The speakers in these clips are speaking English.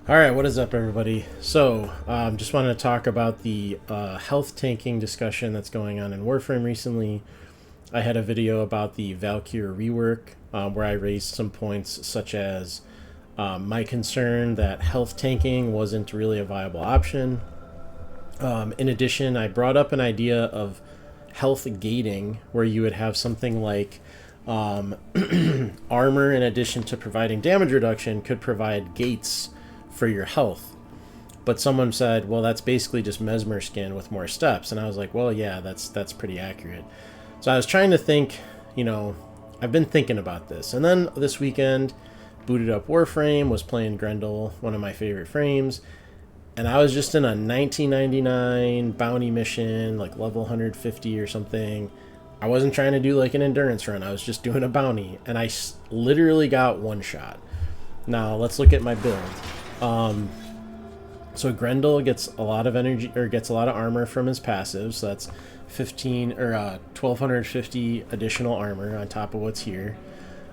All right, what is up, everybody? So, just wanted to talk about the health tanking discussion that's going on in Warframe recently. I had a video about the Valkyr rework where I raised some points such as my concern that health tanking wasn't really a viable option. In addition, I brought up an idea of health gating where you would have something like um, armor, in addition to providing damage reduction, could provide gates for your health. But someone said, well, that's basically just Mesmer skin with more steps. And I was like, well, yeah, that's pretty accurate. So I was trying to think, I've been thinking about this. And then this weekend, booted up Warframe, was playing Grendel, one of my favorite frames. And I was just in a 1999 bounty mission, like level 150 or something. I wasn't trying to do like an endurance run. I was just doing a bounty. And I literally got one shot. Now, let's look at my build. So Grendel gets a lot of energy, or gets a lot of armor from his passive, so that's 1250 additional armor on top of what's here.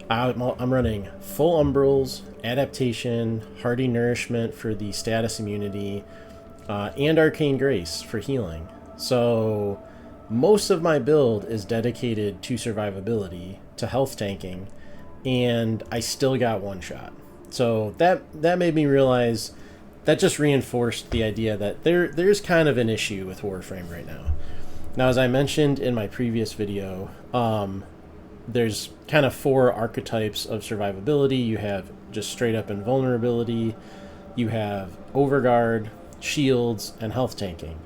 I'm running full umbrals, adaptation, hardy nourishment for the status immunity, and arcane grace for healing. So most of my build is dedicated to survivability, to health tanking, and I still got one shot. So that made me realize, that just reinforced the idea that there's kind of an issue with Warframe right now. Now, as I mentioned in my previous video, there's kind of four archetypes of survivability. You have just straight up invulnerability, you have overguard, shields, and health tanking.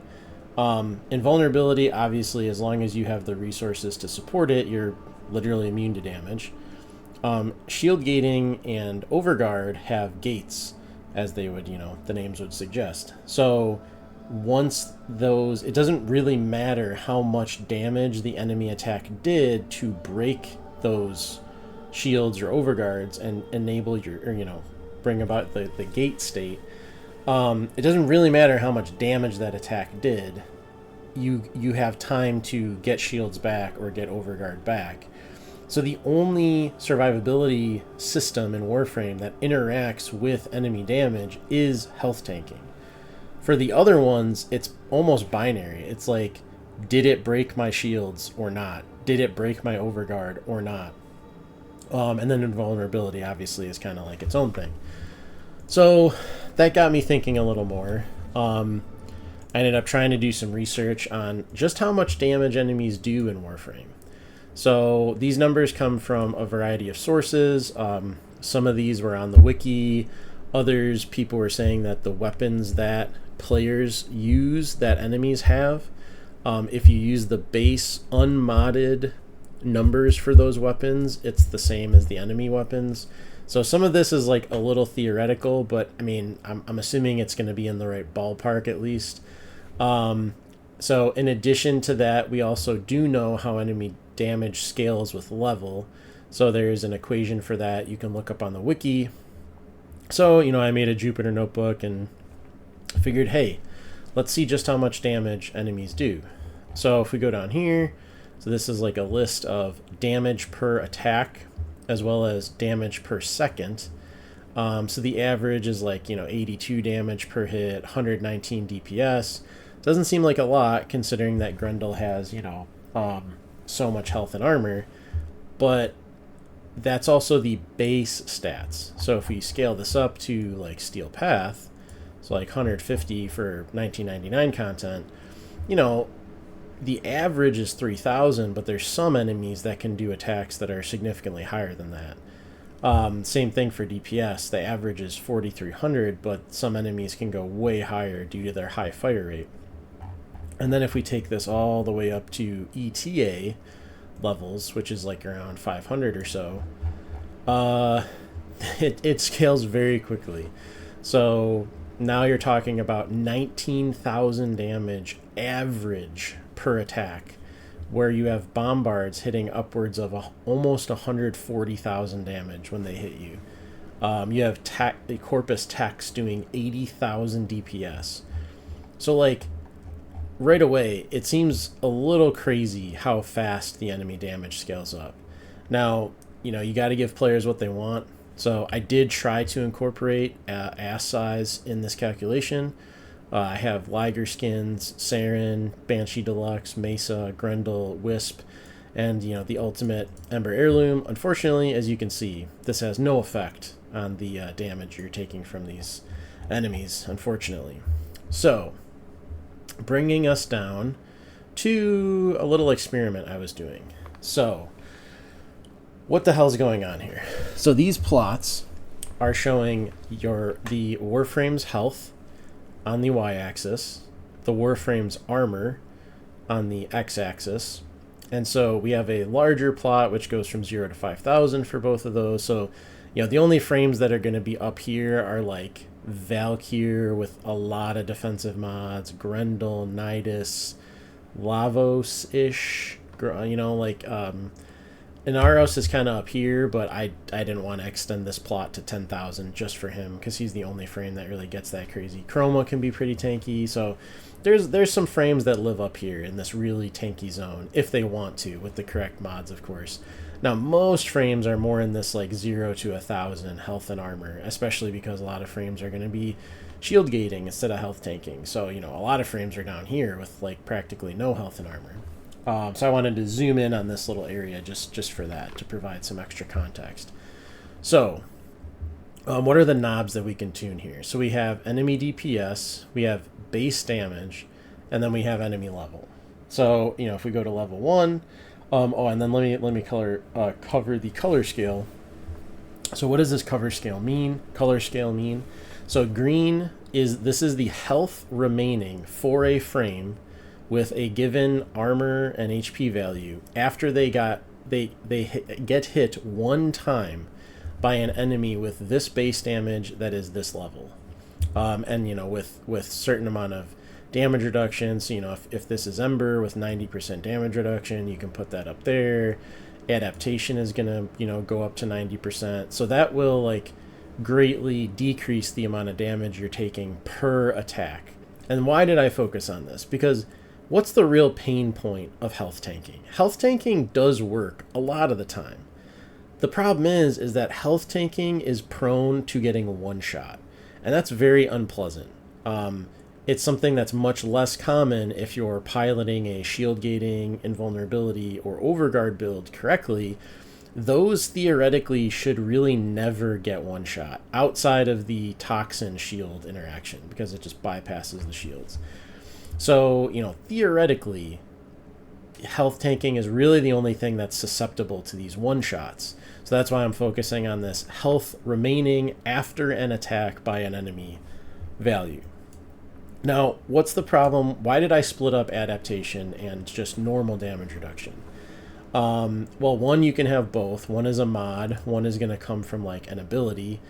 Invulnerability, obviously, as long as you have the resources to support it, you're literally immune to damage. Shield gating and overguard have gates, as they would, the names would suggest. So once those, it doesn't really matter how much damage the enemy attack did to break those shields or overguards and enable your, or, bring about the gate state. It doesn't really matter how much damage that attack did. You have time to get shields back or get overguard back. So the only survivability system in Warframe that interacts with enemy damage is health tanking. For the other ones, it's almost binary. It's like, did it break my shields or not? Did it break my overguard or not? And then invulnerability, obviously, is kind of like its own thing. So that got me thinking a little more. I ended up trying to do some research on just how much damage enemies do in Warframe. So these numbers come from a variety of sources. Some of these were on the wiki. Others, people were saying that the weapons that players use, that enemies have, if you use the base unmodded numbers for those weapons, it's the same as the enemy weapons. So some of this is like a little theoretical, but I mean, I'm assuming it's going to be in the right ballpark at least. So in addition to that, we also do know how enemy damage scales with level. So there's an equation for that you can look up on the wiki. So, I made a Jupyter notebook and figured, hey, let's see just how much damage enemies do. So if we go down here, so this is like a list of damage per attack as well as damage per second. So the average is like, 82 damage per hit, 119 DPS. Doesn't seem like a lot considering that Grendel has, so much health and armor, but that's also the base stats. So if we scale this up to like Steel Path, so like 150 for 1999 content, the average is 3,000, but there's some enemies that can do attacks that are significantly higher than that. Same thing for DPS. The average is 4,300, but some enemies can go way higher due to their high fire rate. And then if we take this all the way up to ETA levels, which is like around 500 or so, it scales very quickly. So now you're talking about 19,000 damage average per attack, where you have bombards hitting upwards of almost 140,000 damage when they hit you. You have Corpus Tex doing 80,000 DPS. So like, right away, it seems a little crazy how fast the enemy damage scales up. Now, you got to give players what they want. So I did try to incorporate ass size in this calculation. I have Liger skins, Saren, Banshee Deluxe, Mesa, Grendel, Wisp, and the ultimate Ember Heirloom. Unfortunately, as you can see, this has no effect on the damage you're taking from these enemies, unfortunately. So, bringing us down to a little experiment I was doing. So, what the hell's going on here? So these plots are showing the Warframe's health on the y-axis, the Warframe's armor on the x-axis, and so we have a larger plot which goes from 0 to 5,000 for both of those. So the only frames that are going to be up here are like Valkyr with a lot of defensive mods, Grendel, Nidus, Lavos-ish, Inaros is kind of up here, but I didn't want to extend this plot to 10,000 just for him because he's the only frame that really gets that crazy. Chroma can be pretty tanky, so there's some frames that live up here in this really tanky zone if they want to, with the correct mods, of course. Now, most frames are more in this like 0 to 1,000 health and armor, especially because a lot of frames are going to be shield gating instead of health tanking. So, a lot of frames are down here with like practically no health and armor. So I wanted to zoom in on this little area just for that, to provide some extra context. So, what are the knobs that we can tune here? So we have enemy DPS, we have base damage, and then we have enemy level. So, if we go to level 1, and then let me cover the color scale. So what does this color scale mean? So green is the health remaining for a frame with a given armor and HP value after they get hit one time by an enemy with this base damage that is this level, and with certain amount of damage reduction. So if this is Ember with 90% damage reduction, you can put that up there. Adaptation is gonna go up to 90%, so that will like greatly decrease the amount of damage you're taking per attack. And why did I focus on this? Because what's the real pain point of health tanking? Health tanking does work a lot of the time. The problem is that health tanking is prone to getting one shot, and that's very unpleasant. It's something that's much less common if you're piloting a shield gating, invulnerability, or overguard build correctly. Those theoretically should really never get one shot outside of the toxin shield interaction because it just bypasses the shields. So, theoretically, health tanking is really the only thing that's susceptible to these one-shots. So that's why I'm focusing on this health remaining after an attack by an enemy value. Now, what's the problem? Why did I split up adaptation and just normal damage reduction? Well, one, you can have both. One is a mod. One is going to come from like an ability.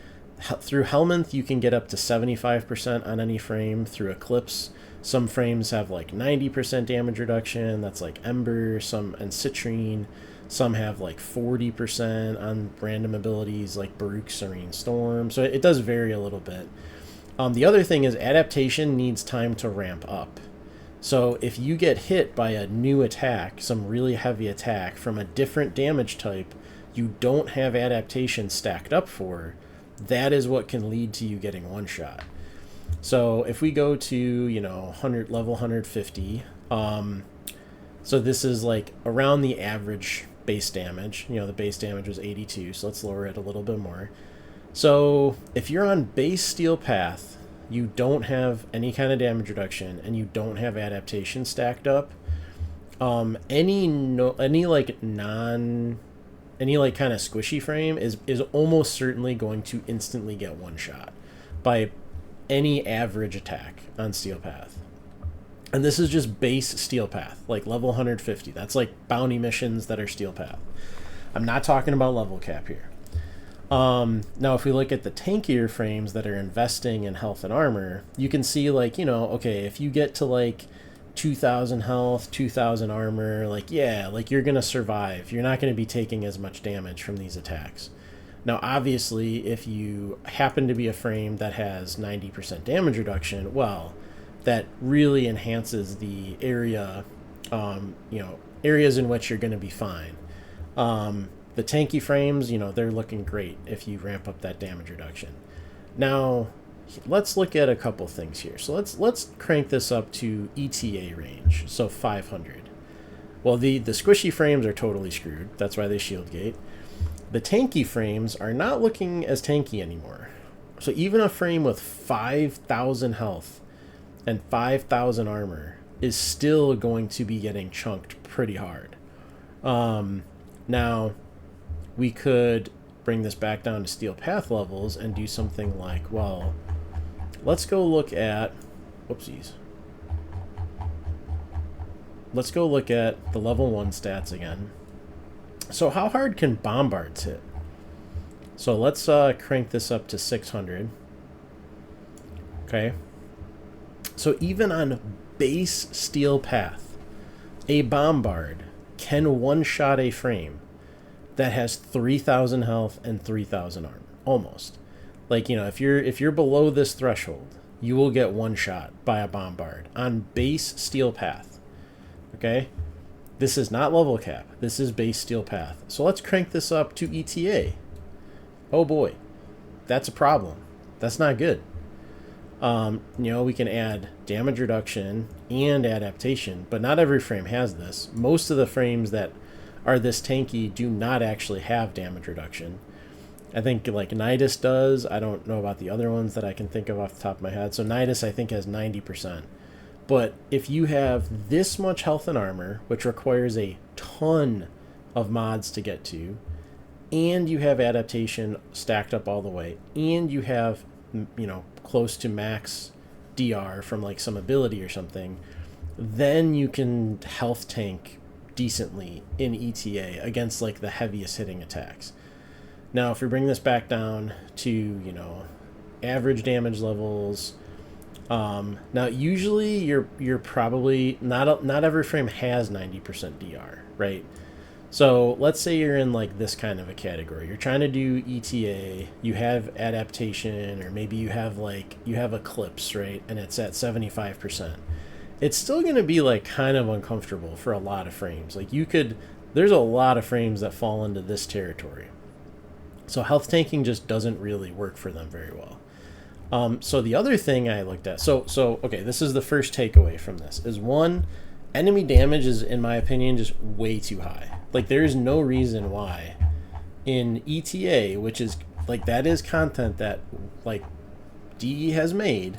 Through Helminth, you can get up to 75% on any frame. Through Eclipse, some frames have like 90% damage reduction. That's like Ember, and Citrine. Some have like 40% on random abilities like Baruch, Serene Storm. So it does vary a little bit. The other thing is adaptation needs time to ramp up. So if you get hit by a new attack, some really heavy attack from a different damage type you don't have adaptation stacked up for, that is what can lead to you getting one shot. So if we go to, level 150, so this is like around the average base damage. The base damage was 82, so let's lower it a little bit more. So if you're on base Steel Path, you don't have any kind of damage reduction and you don't have adaptation stacked up, any kind of squishy frame is almost certainly going to instantly get one shot by any average attack on Steel Path. And this is just base Steel Path, like level 150. That's like bounty missions that are Steel Path. I'm not talking about level cap here. Now, if we look at the tankier frames that are investing in health and armor, you can see like, okay, if you get to like 2,000 health, 2,000 armor, like, yeah, like you're going to survive. You're not going to be taking as much damage from these attacks. Now, obviously, if you happen to be a frame that has 90% damage reduction, well, that really enhances the area, areas in which you're going to be fine. The tanky frames, you know, they're looking great if you ramp up that damage reduction. Now, let's look at a couple things here. So let's crank this up to ETA range, so 500. Well, the squishy frames are totally screwed. That's why they shield gate. The tanky frames are not looking as tanky anymore. So even a frame with 5,000 health and 5,000 armor is still going to be getting chunked pretty hard. Now, we could bring this back down to steel path levels and do something like, well, let's go look at, whoopsies. Let's go look at the level 1 stats again. So how hard can bombards hit? So let's crank this up to 600. Okay. So even on base steel path, a bombard can one-shot a frame that has 3,000 health and 3,000 armor, almost. Like, you know, if you're below this threshold, you will get one shot by a bombard on base steel path. Okay? This is not level cap. This is base steel path. So let's crank this up to ETA. Oh boy. That's a problem. That's not good. You know, we can add damage reduction and adaptation, but not every frame has this. Most of the frames that are this tanky do not actually have damage reduction. I think like Nidus does. I don't know about the other ones that I can think of off the top of my head. So Nidus I think has 90%. But if you have this much health and armor, which requires a ton of mods to get to, and you have adaptation stacked up all the way, and you have, you know, close to max DR from like some ability or something, then you can health tank decently in ETA against like the heaviest hitting attacks. Now, if we bring this back down to, you know, average damage levels, now usually you're probably not every frame has 90% DR, right? So let's say you're in like this kind of a category. You're trying to do ETA, you have adaptation, or maybe you have Eclipse, right? And it's at 75%. It's still going to be like kind of uncomfortable for a lot of frames. Like there's a lot of frames that fall into this territory. So health tanking just doesn't really work for them very well. So the other thing I looked at, so okay, this is the first takeaway from this, is one, enemy damage is, in my opinion, just way too high. Like there's no reason why in ETA, which is like, that is content that like DE has made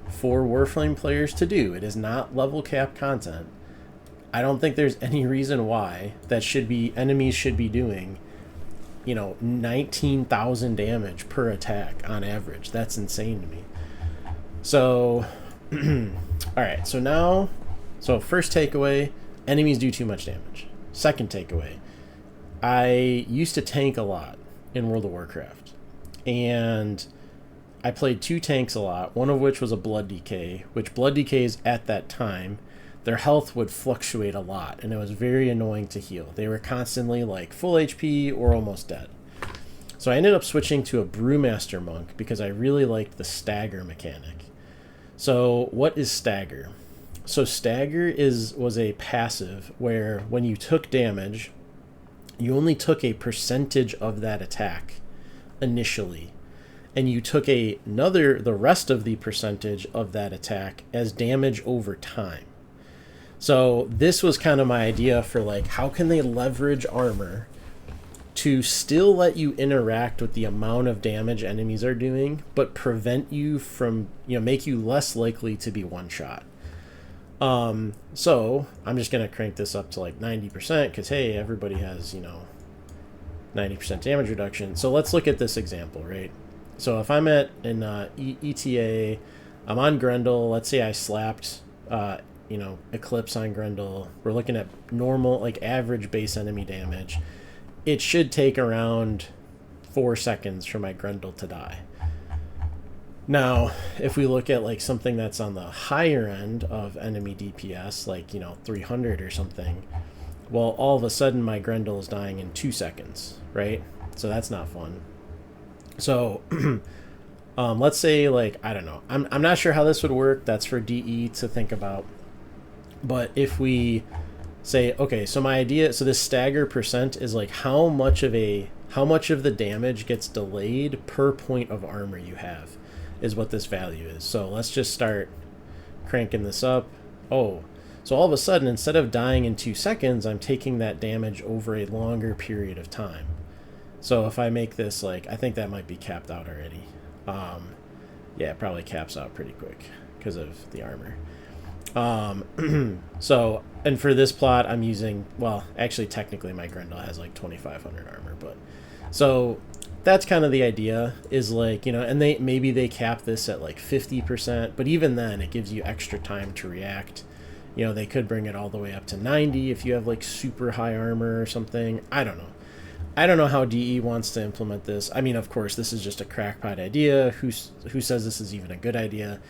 for Warframe players to do. It is not level cap content. I don't think there's any reason why enemies should be doing, you know, 19,000 damage per attack on average. That's insane to me. So, all right. So first takeaway, enemies do too much damage. Second takeaway, I used to tank a lot in World of Warcraft, and I played 2 tanks a lot, one of which was a Blood Decay, which Blood Decays at that time, their health would fluctuate a lot, and it was very annoying to heal. They were constantly like full HP or almost dead. So I ended up switching to a Brewmaster Monk because I really liked the Stagger mechanic. So what is Stagger? So Stagger was a passive where when you took damage, you only took a percentage of that attack initially, and you took the rest of the percentage of that attack as damage over time. So this was kind of my idea for like, how can they leverage armor to still let you interact with the amount of damage enemies are doing, but prevent you from, you know, make you less likely to be one shot. So I'm just going to crank this up to like 90% because, hey, everybody has, you know, 90% damage reduction. So let's look at this example, right? So if I'm at an ETA, I'm on Grendel. Let's say I slapped, you know, Eclipse on Grendel. We're looking at normal, like average base enemy damage. It should take around 4 seconds for my Grendel to die. Now, if we look at like something that's on the higher end of enemy DPS, like, you know, 300 or something, well, all of a sudden my Grendel is dying in 2 seconds, right? So that's not fun. So let's say, like, I don't know. I'm not sure how this would work. That's for DE to think about. But if we say, okay, so my idea, so this stagger percent is like how much of the damage gets delayed per point of armor you have is what this value is. So let's just start cranking this up. Oh, so all of a sudden, instead of dying in 2 seconds, I'm taking that damage over a longer period of time. So if I make this, like, I think that might be capped out already. Yeah, it probably caps out pretty quick because of the armor. So, and for this plot, I'm using, well, actually, technically my Grendel has like 2,500 armor, but so that's kind of the idea, is like, you know, and maybe they cap this at like 50%, but even then it gives you extra time to react. You know, they could bring it all the way up to 90 if you have like super high armor or something. I don't know how DE wants to implement this. I mean, of course, this is just a crackpot idea. Who says this is even a good idea?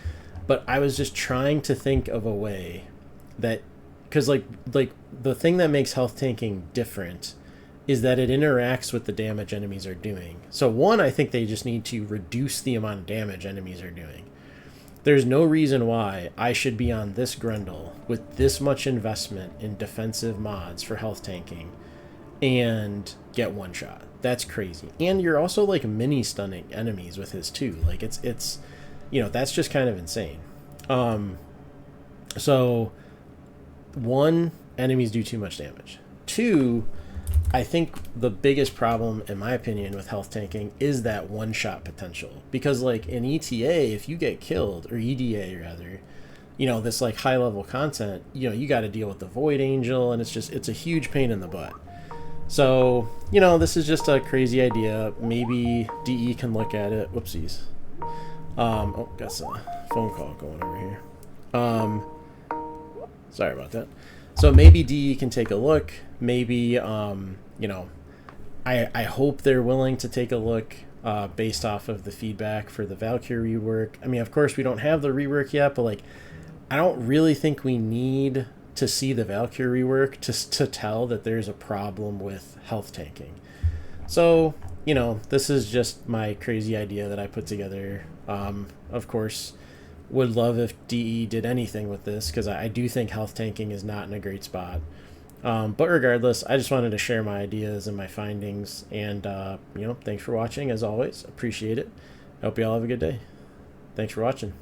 But I was just trying to think of a way that, because like the thing that makes health tanking different is that it interacts with the damage enemies are doing. So one, I think they just need to reduce the amount of damage enemies are doing. There's no reason why I should be on this Grendel with this much investment in defensive mods for health tanking and get one shot. That's crazy. And you're also like mini stunning enemies with his too. Like it's you know, that's just kind of insane. So one, enemies do too much damage. Two, I think the biggest problem, in my opinion, with health tanking is that one-shot potential. Because, like, in ETA, if you get killed, or EDA, rather, you know, this, like, high-level content, you know, you got to deal with the Void Angel, and it's a huge pain in the butt. So, you know, this is just a crazy idea. Maybe DE can look at it. Whoopsies. Oh, got a phone call going over here. Sorry about that. So maybe DE can take a look. Maybe, you know, I hope they're willing to take a look based off of the feedback for the Valkyrie rework. I mean, of course, we don't have the rework yet, but, like, I don't really think we need to see the Valkyrie rework to tell that there's a problem with health tanking. So, you know, this is just my crazy idea that I put together. Of course, would love if DE did anything with this, because I do think health tanking is not in a great spot. But regardless, I just wanted to share my ideas and my findings. And, you know, thanks for watching, as always. Appreciate it. I hope you all have a good day. Thanks for watching.